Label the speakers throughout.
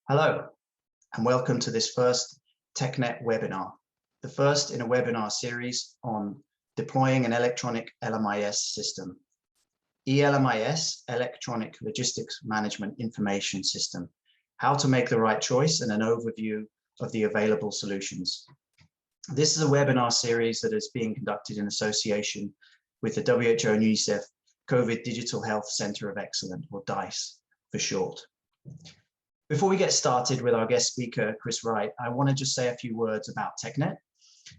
Speaker 1: Hello, and welcome to this first TechNet webinar, the first in a webinar series on deploying an electronic LMIS system. eLMIS, Electronic Logistics Management Information System, how to make the right choice and an overview of the available solutions. This is a webinar series that is being conducted in association with the WHO and UNICEF COVID Digital Health Center of Excellence, or DICE for short. Before we get started with our guest speaker, Chris Wright, I want to just say a few words about TechNet,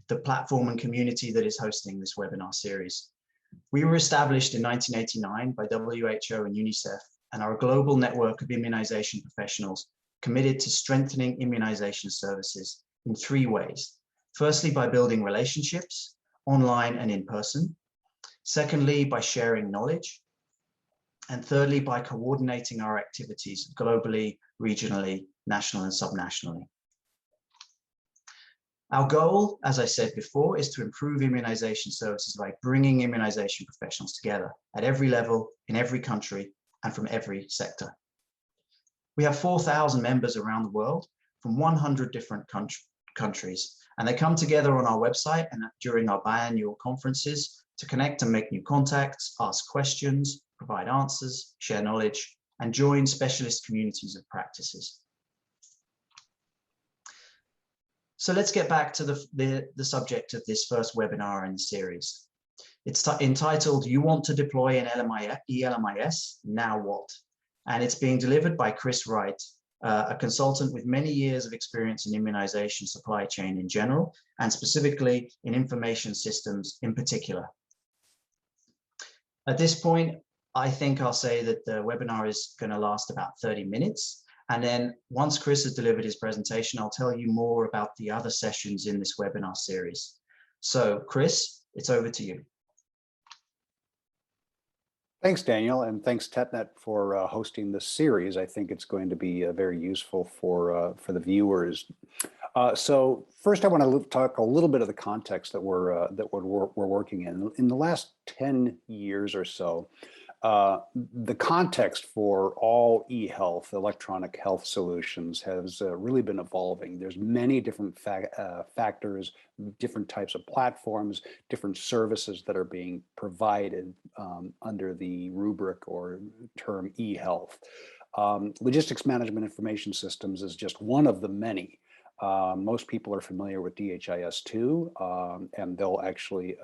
Speaker 1: the platform and community that is hosting this webinar series. We were established in 1989 by WHO and UNICEF and are a global network of immunization professionals committed to strengthening immunization services in three ways. Firstly, by building relationships, online and in person. Secondly, by sharing knowledge. And thirdly, by coordinating our activities globally, regionally, national and subnationally. Our goal, as I said before, is to improve immunization services by bringing immunization professionals together at every level, in every country, and from every sector. We have 4,000 members around the world from 100 different countries, and they come together on our website and during our biannual conferences to connect and make new contacts, ask questions, provide answers, share knowledge, and join specialist communities of practices. So let's get back to the subject of this first webinar in the series. It's entitled, You Want to Deploy an eLMIS, Now What? And it's being delivered by Chris Wright, a consultant with many years of experience in immunization supply chain in general, and specifically in information systems in particular. At this point, I think I'll say that the webinar is going to last about 30 minutes. And then once Chris has delivered his presentation, I'll tell you more about the other sessions in this webinar series. So Chris, it's over to you.
Speaker 2: Thanks, Daniel, and thanks TechNet for hosting this series. I think it's going to be very useful for the viewers. So first, I want to talk a little bit of the context that we're working in. In the last 10 years or so, the context for all e-health, electronic health solutions has really been evolving. There's many different factors, different types of platforms, different services that are being provided under the rubric or term e-health. Logistics management information systems is just one of the many. Most people are familiar with DHIS2, and they'll actually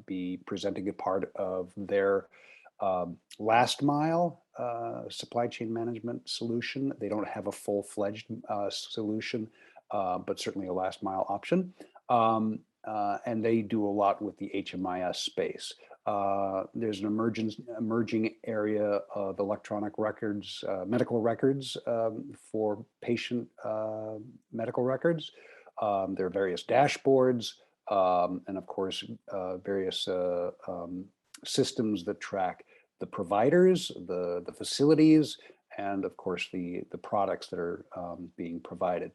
Speaker 2: be presenting a part of their last mile supply chain management solution. They don't have a full-fledged solution, but certainly a last mile option. And they do a lot with the HMIS space. There's an emerging area of electronic records, medical records for patient medical records. There are various dashboards. And of course, various systems that track the providers, the facilities, and of course, the products that are being provided.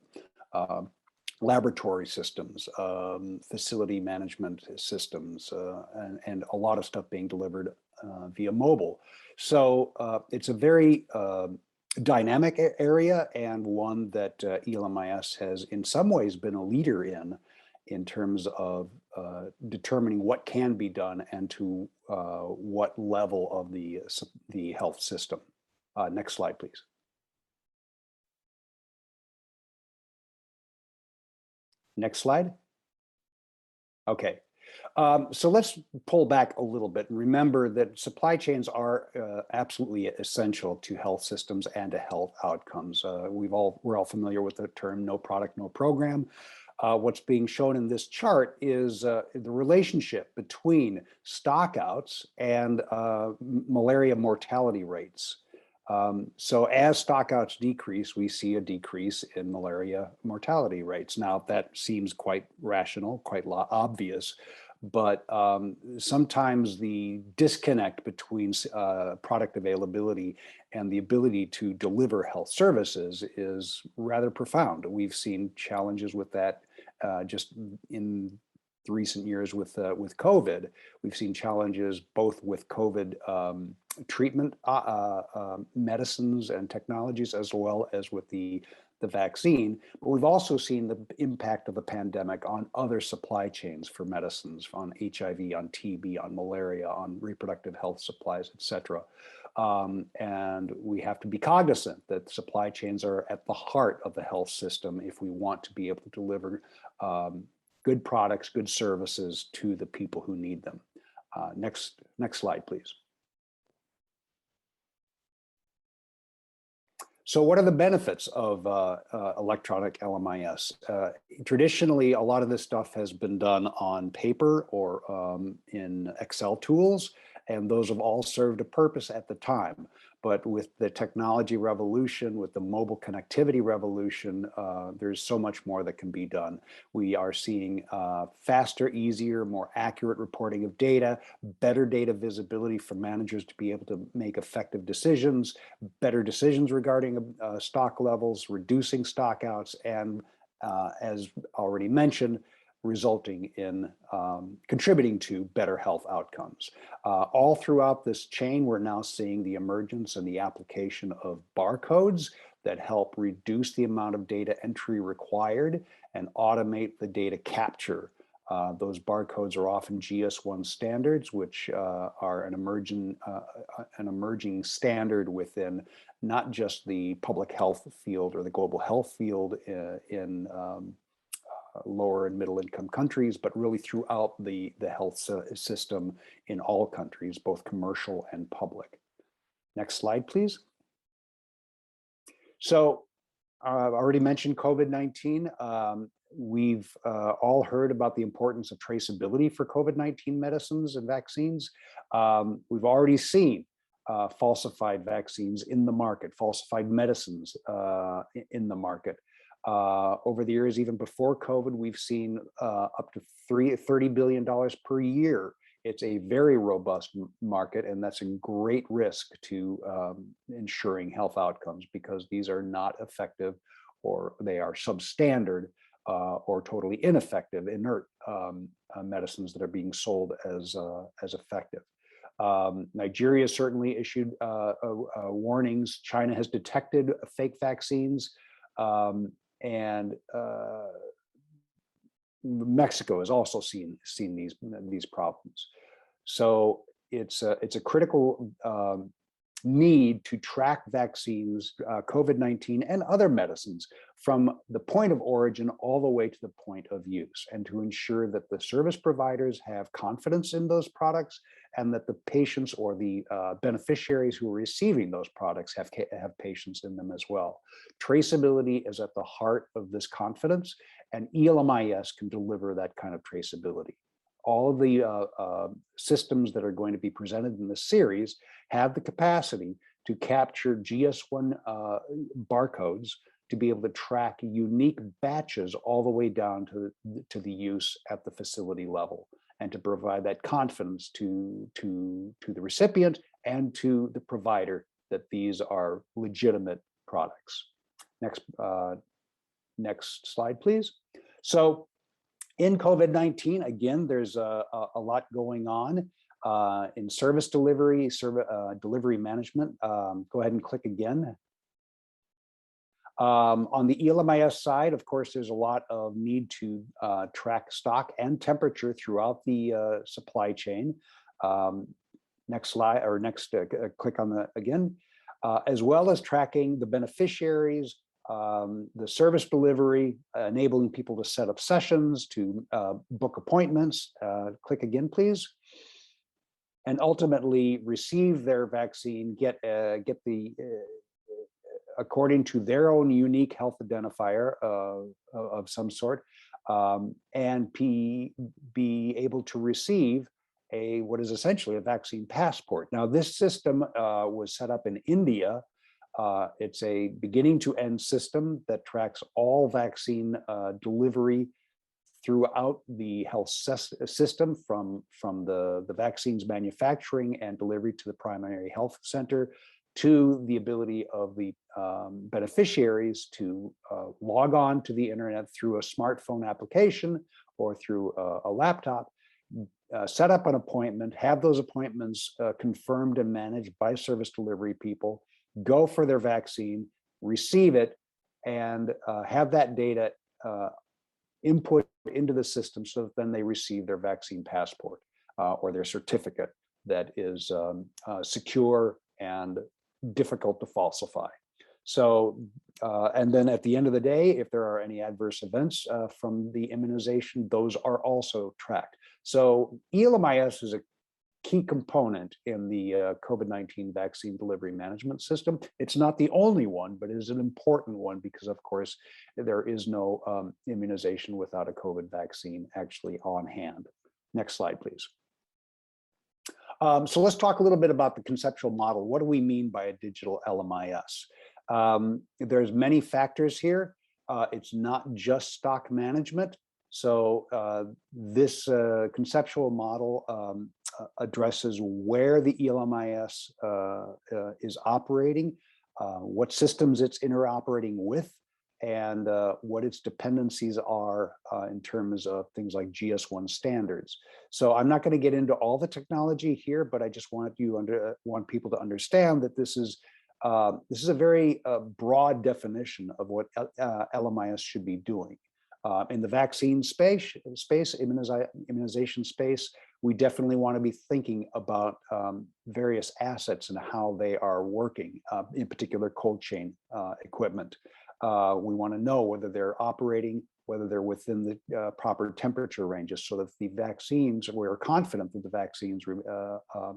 Speaker 2: Laboratory systems, facility management systems, and a lot of stuff being delivered via mobile. So it's a very dynamic area, and one that eLMIS has in some ways been a leader in terms of determining what can be done and to what level of the health system. Next slide, please. Next slide. Okay, so let's pull back a little bit and remember that supply chains are absolutely essential to health systems and to health outcomes. We're all familiar with the term no product, no program. What's being shown in this chart is the relationship between stockouts and malaria mortality rates. So as stockouts decrease, we see a decrease in malaria mortality rates. Now, that seems quite rational, quite obvious, but sometimes the disconnect between product availability and the ability to deliver health services is rather profound. We've seen challenges with that just in recent years with COVID. We've seen challenges both with COVID treatment medicines and technologies, as well as with the vaccine. But we've also seen the impact of the pandemic on other supply chains for medicines, on HIV, on TB, on malaria, on reproductive health supplies, et cetera. And we have to be cognizant that supply chains are at the heart of the health system if we want to be able to deliver good products, good services to the people who need them. Next slide, please. So what are the benefits of electronic LMIS? Traditionally, a lot of this stuff has been done on paper or in Excel tools, and those have all served a purpose at the time. But with the technology revolution, with the mobile connectivity revolution, there's so much more that can be done. We are seeing faster, easier, more accurate reporting of data, better data visibility for managers to be able to make effective decisions, better decisions regarding stock levels, reducing stockouts, and as already mentioned, resulting in contributing to better health outcomes. All throughout this chain, we're now seeing the emergence and the application of barcodes that help reduce the amount of data entry required and automate the data capture. Those barcodes are often GS1 standards, which are an emerging standard within not just the public health field or the global health field in lower and middle income countries, but really throughout the health system in all countries, both commercial and public. Next slide, please. So I've already mentioned COVID-19. We've all heard about the importance of traceability for COVID-19 medicines and vaccines. We've already seen falsified vaccines in the market, falsified medicines in the market. Over the years, even before COVID, we've seen up to $30 billion per year. It's a very robust market, and that's a great risk to ensuring health outcomes, because these are not effective, or they are substandard or totally ineffective, inert medicines that are being sold as effective. Nigeria certainly issued warnings. China has detected fake vaccines. And Mexico has also seen these problems. So it's a critical need to track vaccines, COVID-19 and other medicines, from the point of origin all the way to the point of use, and to ensure that the service providers have confidence in those products, and that the patients or the beneficiaries who are receiving those products have patience in them as well. Traceability is at the heart of this confidence, and eLMIS can deliver that kind of traceability. All of the systems that are going to be presented in this series have the capacity to capture GS1 barcodes to be able to track unique batches all the way down to the use at the facility level, and to provide that confidence to the recipient and to the provider that these are legitimate products. Next slide, please. So in COVID-19, again, there's a lot going on in service delivery, delivery management. Go ahead and click again. On the eLMIS side, of course, there's a lot of need to track stock and temperature throughout the supply chain. Next slide, or next, click on the again, as well as tracking the beneficiaries, the service delivery, enabling people to set up sessions, to book appointments. Click again, please. And ultimately receive their vaccine, get the according to their own unique health identifier of some sort, and be able to receive what is essentially a vaccine passport. Now, this system was set up in India. It's a beginning to end system that tracks all vaccine delivery throughout the health system, from the vaccines manufacturing and delivery to the primary health center, to the ability of the beneficiaries to log on to the internet through a smartphone application or through a laptop, set up an appointment, have those appointments confirmed and managed by service delivery people, go for their vaccine, receive it, and have that data input into the system so that then they receive their vaccine passport or their certificate that is secure and difficult to falsify. So, and then at the end of the day, if there are any adverse events from the immunization, those are also tracked. So eLMIS is a key component in the COVID-19 vaccine delivery management system. It's not the only one, but it is an important one because, of course, there is no immunization without a COVID vaccine actually on hand. Next slide, please. So let's talk a little bit about the conceptual model. What do we mean by a digital LMIS? There's many factors here. It's not just stock management. So this conceptual model addresses where the eLMIS is operating, what systems it's interoperating with, and what its dependencies are in terms of things like GS1 standards. So I'm not going to get into all the technology here, but I just want people to understand that this is a very broad definition of what LMIS should be doing. In the vaccine space, immunization space, we definitely want to be thinking about various assets and how they are working, in particular cold chain equipment. We want to know whether they're operating, whether they're within the proper temperature ranges so that the vaccines, we're confident that the vaccines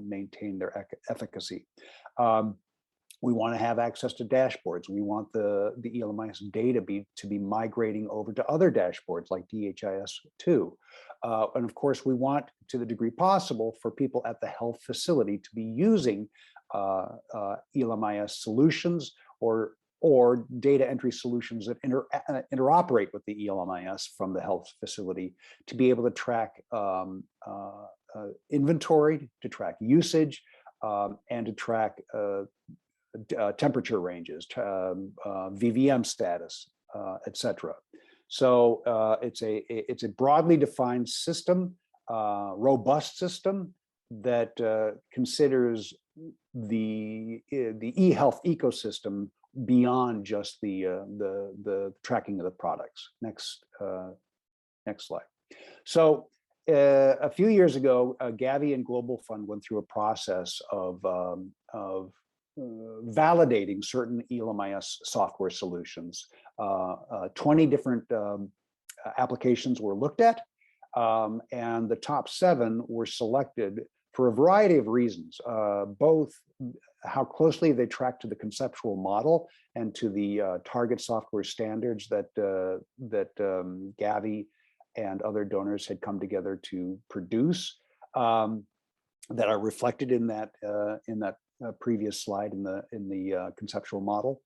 Speaker 2: maintain their efficacy. We want to have access to dashboards. We want the eLMIS data to be migrating over to other dashboards like DHIS2. And of course, we want, to the degree possible, for people at the health facility to be using eLMIS solutions or data entry solutions that interoperate with the eLMIS from the health facility to be able to track inventory, to track usage, and to track temperature ranges, VVM status, etc. So it's a broadly defined system, robust system that considers the e-health ecosystem beyond just the tracking of the products. Next slide. So a few years ago, Gavi and Global Fund went through a process of validating certain eLMIS software solutions. 20 different applications were looked at, and the top 7 were selected for a variety of reasons, both how closely they track to the conceptual model and to the target software standards that Gavi and other donors had come together to produce, that are reflected in that previous slide in the conceptual model,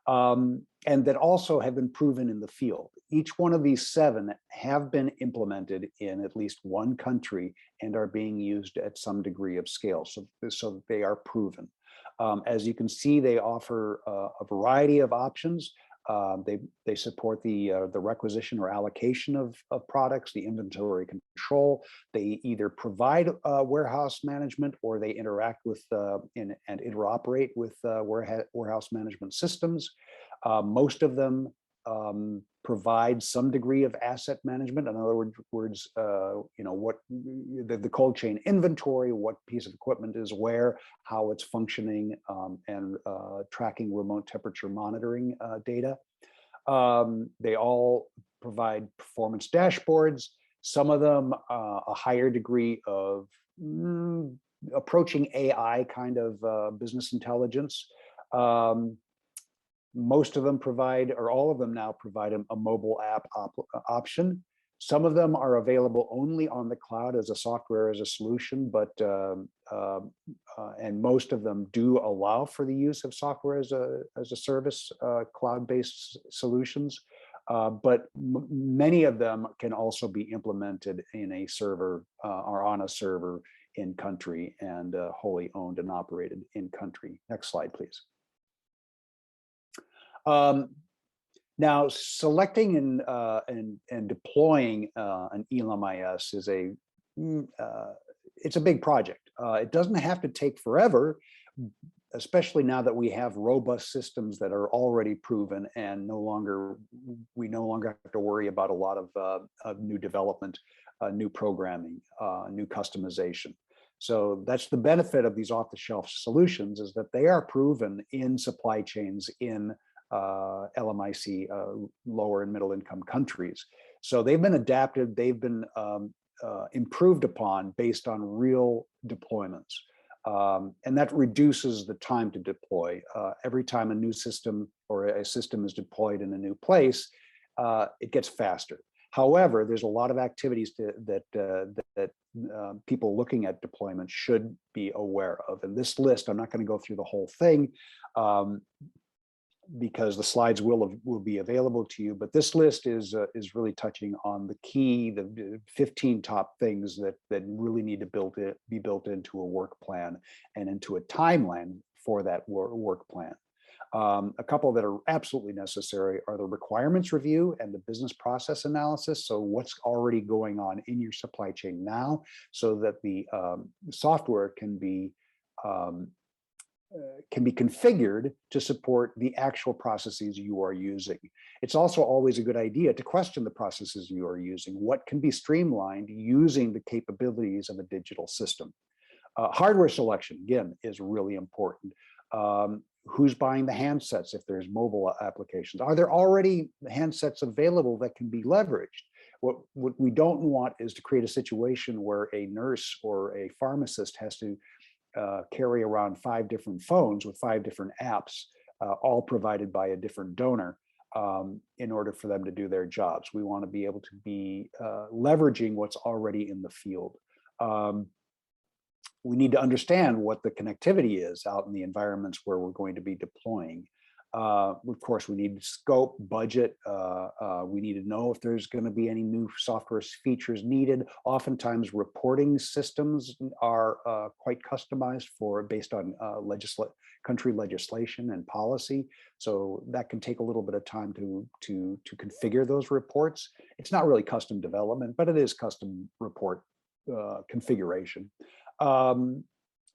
Speaker 2: and that also have been proven in the field. Each one of these 7 have been implemented in at least one country and are being used at some degree of scale, so that they are proven. As you can see, they offer a variety of options. They support the requisition or allocation of products, the inventory control. They either provide warehouse management or they interact with and interoperate with warehouse management systems. Most of them provide some degree of asset management. In other words, what the cold chain inventory, what piece of equipment is where, how it's functioning, and tracking remote temperature monitoring data. They all provide performance dashboards. Some of them a higher degree of approaching AI kind of business intelligence. Most of them provide, or all of them now provide, a mobile app option. Some of them are available only on the cloud as a software as a solution, but and most of them do allow for the use of software as a service, cloud-based solutions. But many of them can also be implemented in a server or on a server in country and wholly owned and operated in country. Next slide, please. Now, selecting and deploying an eLMIS is a it's a big project. It doesn't have to take forever, especially now that we have robust systems that are already proven, and we no longer have to worry about a lot of new development, new programming, new customization. So that's the benefit of these off-the-shelf solutions, is that they are proven in supply chains in LMIC, lower and middle income countries. So they've been adapted, they've been improved upon based on real deployments. And that reduces the time to deploy. Every time a new system or a system is deployed in a new place, it gets faster. However, there's a lot of activities that people looking at deployment should be aware of. And this list, I'm not going to go through the whole thing, because the slides will be available to you. But this list is really touching on the 15 top things that really need to be built into a work plan and into a timeline for that work plan. A couple that are absolutely necessary are the requirements review and the business process analysis. So what's already going on in your supply chain now, so that the software can be configured to support the actual processes you are using. It's also always a good idea to question the processes you are using. What can be streamlined using the capabilities of a digital system? Hardware selection, again, is really important. Who's buying the handsets if there's mobile applications? Are there already handsets available that can be leveraged? What we don't want is to create a situation where a nurse or a pharmacist has to carry around 5 different phones with 5 different apps, all provided by a different donor, in order for them to do their jobs. We want to be able to be leveraging what's already in the field. We need to understand what the connectivity is out in the environments where we're going to be deploying. Of course, we need scope, budget. We need to know if there's going to be any new software features needed. Oftentimes, reporting systems are quite customized based on country legislation and policy. So that can take a little bit of time to configure those reports. It's not really custom development, but it is custom report configuration.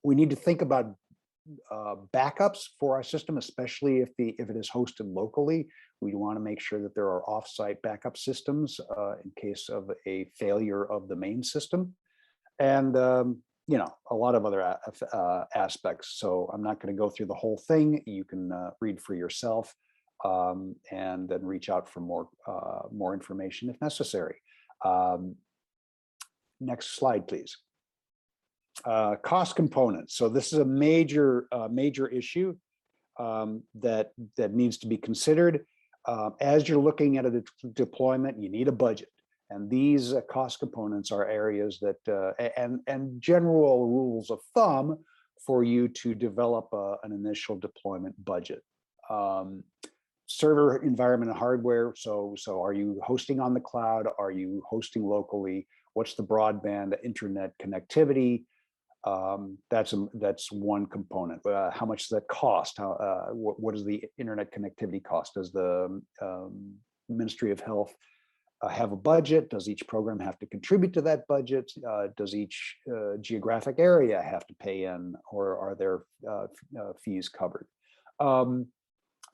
Speaker 2: We need to think about backups for our system, especially if it is hosted locally. We want to make sure that there are offsite backup systems in case of a failure of the main system, and a lot of other aspects. So I'm not going to go through the whole thing. You can read for yourself, and then reach out for more information if necessary. Next slide, please. Cost components. So this is a major issue that needs to be considered. As you're looking at a deployment, you need a budget, and these cost components are areas that and general rules of thumb for you to develop an initial deployment budget. Server environment and hardware. So are you hosting on the cloud? Are you hosting locally? What's the broadband internet connectivity? That's one component. How much does that cost? What does the internet connectivity cost? Does the Ministry of Health have a budget? Does each program have to contribute to that budget? Does each geographic area have to pay in, or are there fees covered? Of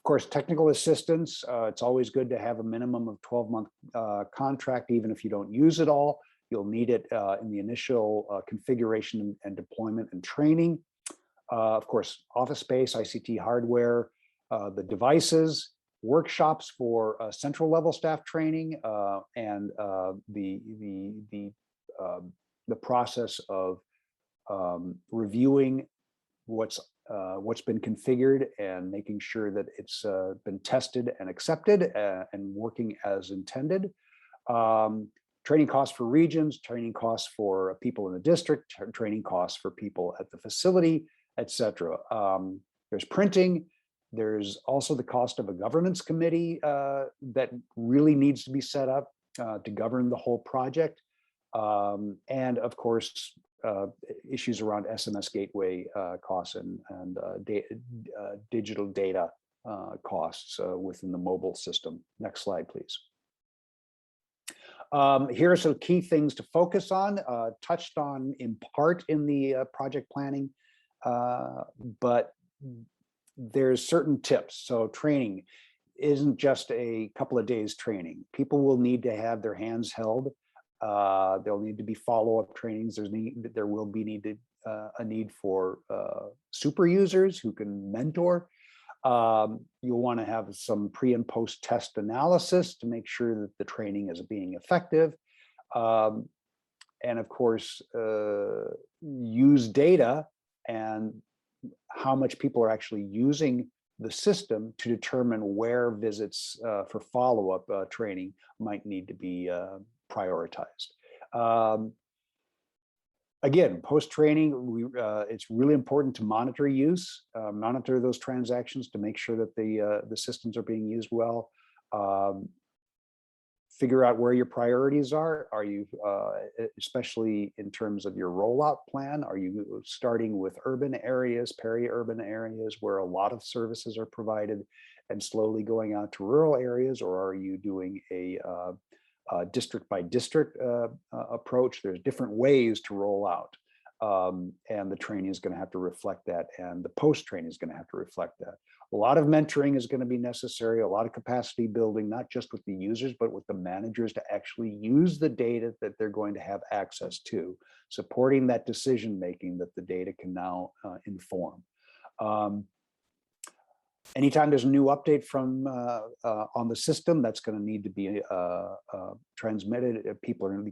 Speaker 2: course, technical assistance. It's always good to have a minimum of 12-month contract, even if you don't use it all. You'll need it in the initial configuration and deployment and training. Of course, office space, ICT hardware, the devices, workshops for central level staff training, and the process of reviewing what's been configured and making sure that it's been tested and accepted and working as intended. Training costs for regions, training costs for people in the district, training costs for people at the facility, etc. There's printing. There's also the cost of a governance committee that really needs to be set up to govern the whole project. And of course, issues around SMS gateway costs and digital data costs within the mobile system. Next slide, please. Here are some key things to focus on, touched on in part in the project planning, but there's certain tips. So training isn't just a couple of days training. People will need to have their hands held. There'll need to be follow-up trainings. There will be a need for super users who can mentor. You'll want to have some pre and post test analysis to make sure that the training is being effective. And of course, use data and how much people are actually using the system to determine where visits for follow-up training might need to be prioritized. Again, post-training, it's really important to monitor use, monitor those transactions to make sure that the systems are being used well. Figure out where your priorities are. Are you, especially in terms of your rollout plan, are you starting with urban areas, peri-urban areas where a lot of services are provided and slowly going out to rural areas, or are you doing a district by district approach? There's different ways to roll out, and the training is going to have to reflect that, and the post training is going to have to reflect that. A lot of mentoring is going to be necessary, a lot of capacity building, not just with the users, but with the managers to actually use the data that they're going to have access to, supporting that decision making that the data can now inform. Anytime there's a new update from on the system, that's going to need to be transmitted. People are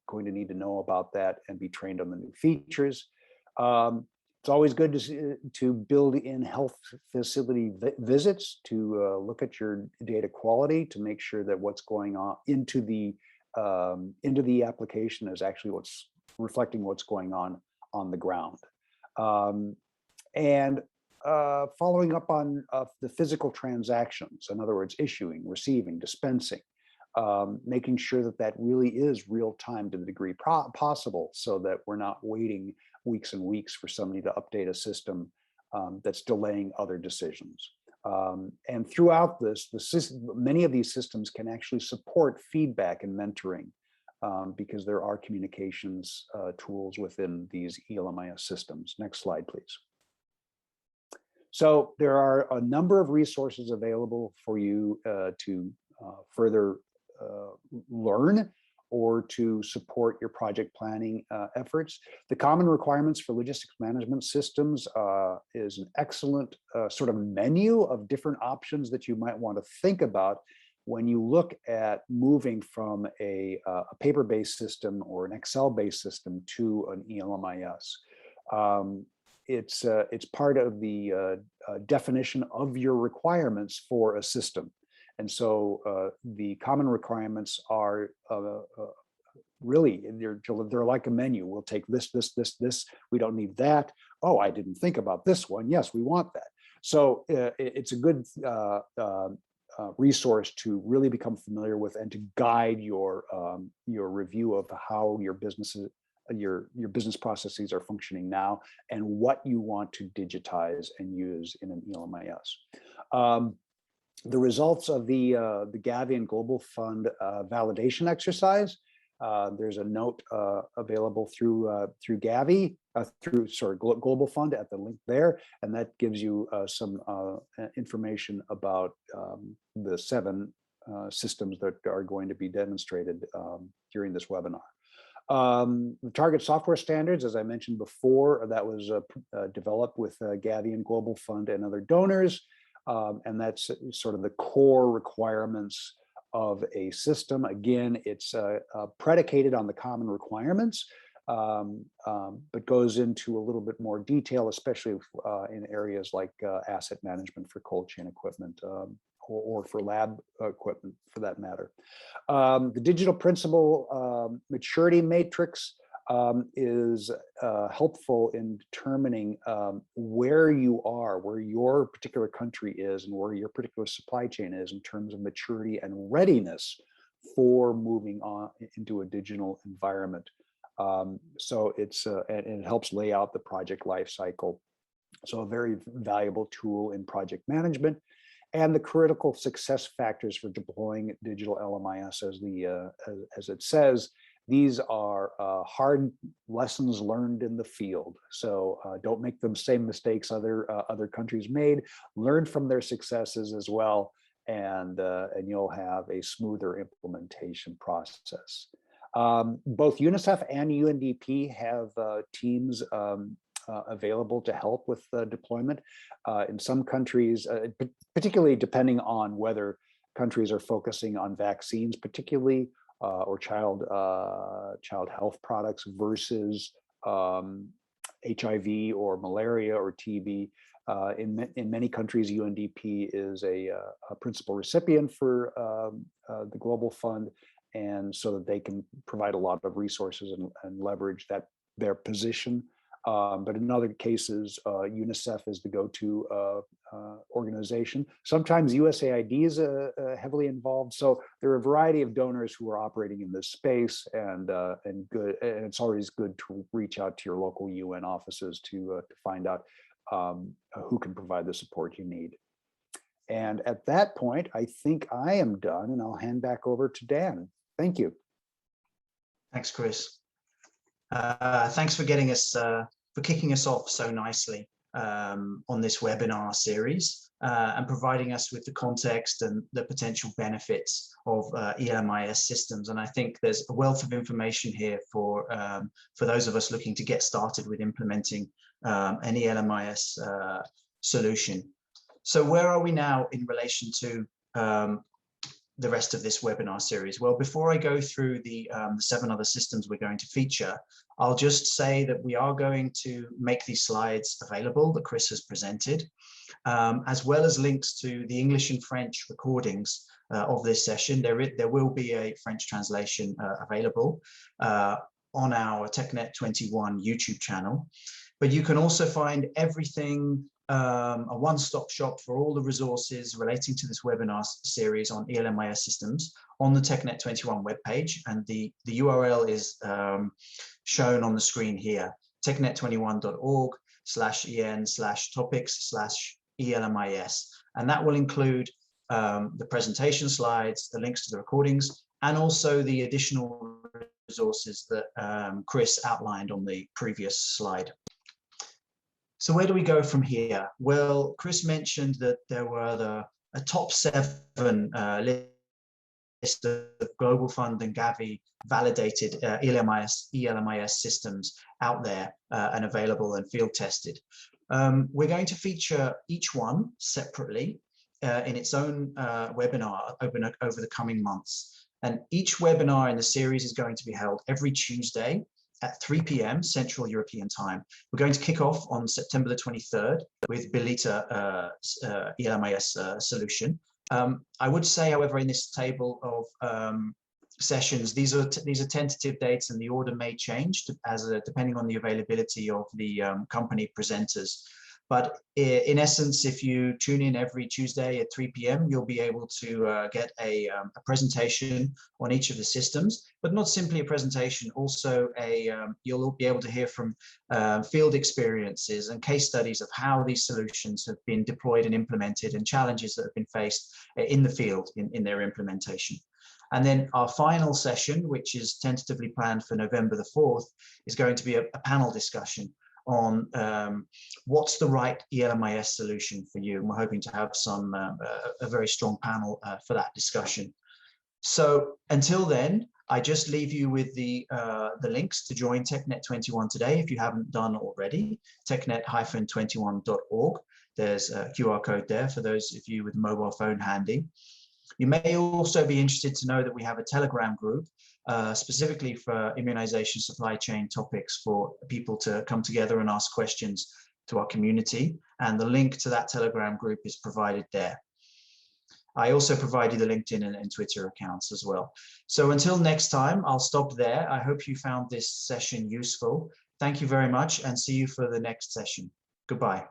Speaker 2: going to need to know about that and be trained on the new features. It's always good to build in health facility visits to look at your data quality to make sure that what's going on into the application is actually what's reflecting what's going on the ground. Following up on the physical transactions, in other words, issuing, receiving, dispensing, making sure that that really is real time to the degree possible, so that we're not waiting weeks and weeks for somebody to update a system that's delaying other decisions. And throughout this, many of these systems can actually support feedback and mentoring because there are communications tools within these eLMIS systems. Next slide, please. So there are a number of resources available for you to further learn or to support your project planning efforts. The Common Requirements for Logistics Management Systems is an excellent sort of menu of different options that you might want to think about when you look at moving from a paper-based system or an Excel-based system to an eLMIS. It's part of the definition of your requirements for a system. And so the common requirements are really, they're like a menu. We'll take this, this, this, this. We don't need that. Oh, I didn't think about this one. Yes, we want that. So it's a good resource to really become familiar with and to guide your review of how your business processes are functioning now and what you want to digitize and use in an eLMIS. The results of the Gavi and Global Fund validation exercise. There's a note available through Gavi, Global Fund at the link there, and that gives you some information about the 7 systems that are going to be demonstrated during this webinar. The target software standards, as I mentioned before, that was developed with Gavi and Global Fund and other donors. And that's sort of the core requirements of a system. Again, it's predicated on the common requirements, but goes into a little bit more detail, especially in areas like asset management for cold chain equipment or for lab equipment for that matter. The digital principal maturity matrix is helpful in determining where you are, where your particular country is, and where your particular supply chain is in terms of maturity and readiness for moving on into a digital environment. So it's and it helps lay out the project life cycle. So a very valuable tool in project management. and the critical success factors for deploying digital LMIS, as it says. These are hard lessons learned in the field. So don't make the same mistakes other countries made. Learn from their successes as well, and you'll have a smoother implementation process. Both UNICEF and UNDP have teams available to help with deployment. In some countries, particularly depending on whether countries are focusing on vaccines, particularly, or child health products versus HIV or malaria or TB. In many countries, UNDP is a principal recipient for the Global Fund, and so that they can provide a lot of resources and leverage their position. But in other cases, UNICEF is the go-to organization. Sometimes USAID is heavily involved. So there are a variety of donors who are operating in this space, and it's always good to reach out to your local UN offices to find out who can provide the support you need. And at that point, I think I am done, and I'll hand back over to Dan. Thank you.
Speaker 1: Thanks, Chris. Thanks for getting us, for kicking us off so nicely on this webinar series and providing us with the context and the potential benefits of eLMIS systems. And I think there's a wealth of information here for those of us looking to get started with implementing an eLMIS solution. So where are we now in relation to the rest of this webinar series? Well, before I go through the 7 other systems we're going to feature, I'll just say that we are going to make these slides available that Chris has presented, as well as links to the English and French recordings of this session. There will be a French translation available on our TechNet 21 YouTube channel, but you can also find everything, a one-stop shop for all the resources relating to this webinar series on eLMIS systems on the TechNet 21 webpage, and the URL is shown on the screen here, technet21.org/en/topics/eLMIS, and that will include the presentation slides, the links to the recordings, and also the additional resources that Chris outlined on the previous slide. So where do we go from here? Well, Chris mentioned that there were a top 7 list of Global Fund and Gavi validated eLMIS systems out there and available and field tested. We're going to feature each one separately in its own webinar over the coming months. And each webinar in the series is going to be held every Tuesday at 3 p.m. Central European Time. We're going to kick off on September the 23rd with Belita eLMIS solution. I would say, however, in this table of sessions, these are tentative dates, and the order may change depending on the availability of the company presenters. But in essence, if you tune in every Tuesday at 3 p.m., you'll be able to get a presentation on each of the systems, but not simply a presentation, also you'll be able to hear from field experiences and case studies of how these solutions have been deployed and implemented, and challenges that have been faced in the field in their implementation. And then our final session, which is tentatively planned for November the 4th, is going to be a panel discussion on what's the right eLMIS solution for you. And we're hoping to have a very strong panel for that discussion. So until then, I just leave you with the links to join TechNet 21 today, if you haven't done already, technet-21.org. There's a QR code there for those of you with a mobile phone handy. You may also be interested to know that we have a Telegram group specifically for immunization supply chain topics, for people to come together and ask questions to our community. And the link to that Telegram group is provided there. I also provided the LinkedIn and Twitter accounts as well. So until next time, I'll stop there. I hope you found this session useful. Thank you very much, and see you for the next session. Goodbye.